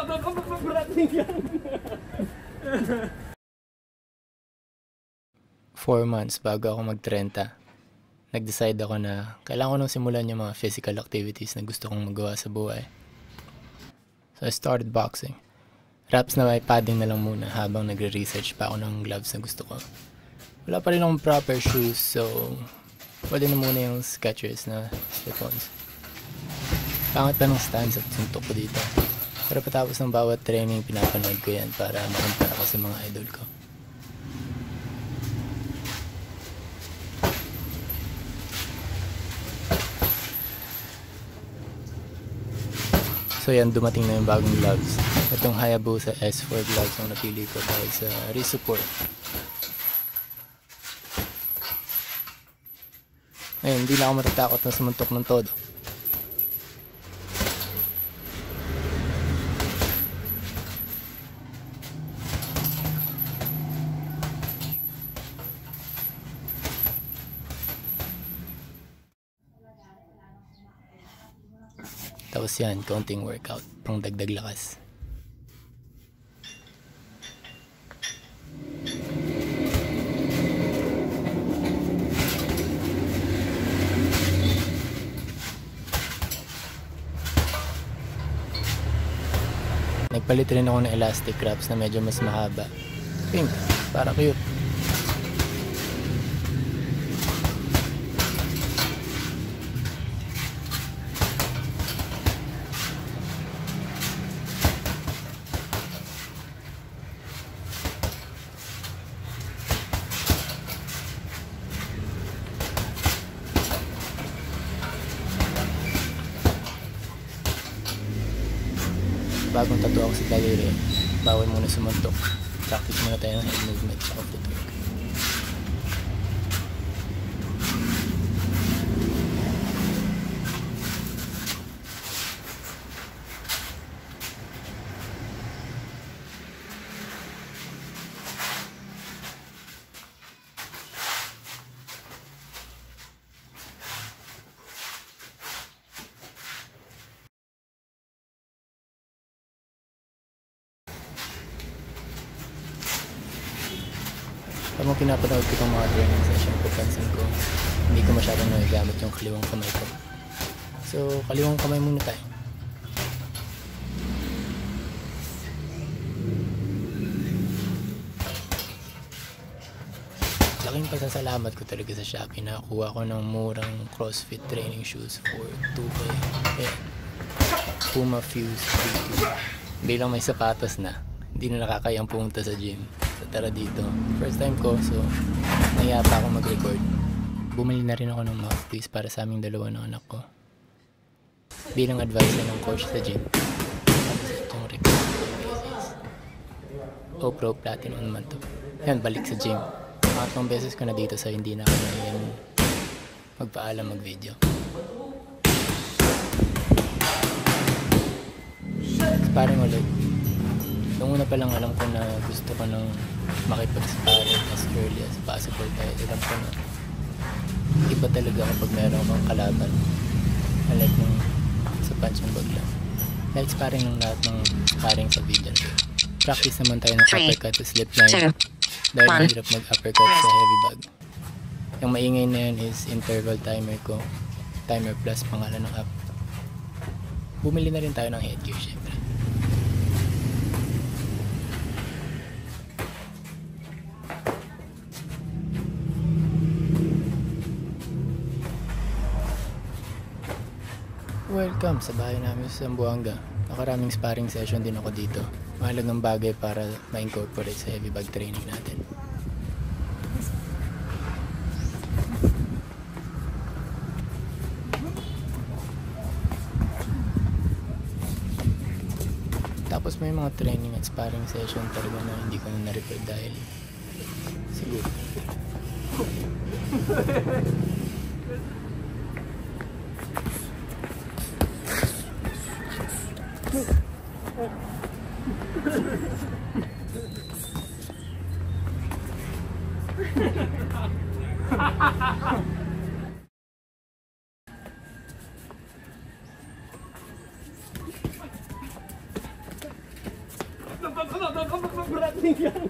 4 months bago ako mag-30, nag-decide ako na kailangan ko nang simulan yung mga physical activities na gusto kong magawa sa buhay. So I started boxing. Wraps na may padding na lang muna habang nagre-research pa ako ng gloves na gusto ko. Wala pa rin akong proper shoes, so pwede na muna yung Skechers na slip-ons. Pangat pa ng stance at suntok ko dito. Pero patapos ng bawat training, pinapanood ko yan para makumpara ko sa mga idol ko. So yan, dumating na yung bagong gloves. Itong Hayabusa S4 gloves ang napili ko dahil sa wrist support. Ngayon, hindi na ako matatakot na sumuntok ng todo. Tapos yan, konting workout pang dagdag lakas. Nagpalit rin ako ng elastic wraps na medyo mas mahaba. Pink, para cute. Bagong tattoo ako sa daliri, bawal muna sumuntok. Practice muna tayo ng head movement sa footwork. Habang pinapanood ko itong mga training session, papansin ko hindi ko masyadong nagagamit yung kaliwang kamay ko. So, kaliwang kamay muna tayo. Laking pasasalamat ko talaga sa Shopee na kuha ko ng murang CrossFit training shoes for 2K. Ayan. Puma Fuse 32. Bilang may sapatos na, hindi na nakakayang pumunta sa gym. So tara dito. First time ko, so nahiya pa ako mag-record. Bumili na rin ako ng mouthpiece para sa aming dalawa ng anak ko. Bilang advisor ng coach sa gym. Itong recording basis. Pro Platinum naman to. Yan, balik sa gym. Pangatlong beses ko na dito sa hindi na ako nahiyan magpaalam mag-video. Sparring ulit. Noong una pa lang alam ko na gusto ko nang makipag-sparring as early as possible dahil alam ko na iba talaga kapag meron akong kalaban. Unlike nung sa punching bag lang. Like sparring ng lahat ng sparring sa video. Practice naman tayo ng uppercut to slip line dahil mahirap mag-uppercut sa heavy bag. Yung maingay na yun is interval timer ko. Timer plus pangalan ng app. Bumili na rin tayo ng headgear syempre. Welcome sa bahay namin sa Zamboanga. Nakaraming sparring session din ako dito. Mahalagang bagay para ma-incorporate sa heavy bag training natin. Tapos may mga training at sparring session talaga na hindi ko na na-record dahil siguro. Parating yan.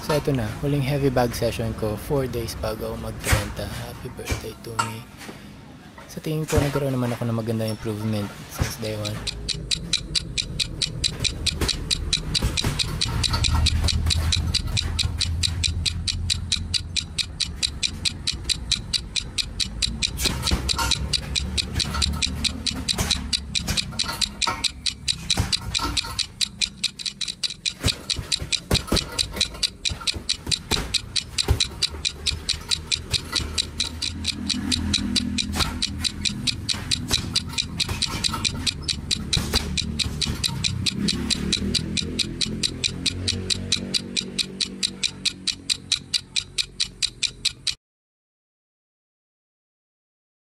So ito na, huling heavy bag session ko, 4 days bago ako mag-30. Happy birthday to me. Sa tingin ko nagkaroon naman ako ng maganda improvement since day 1.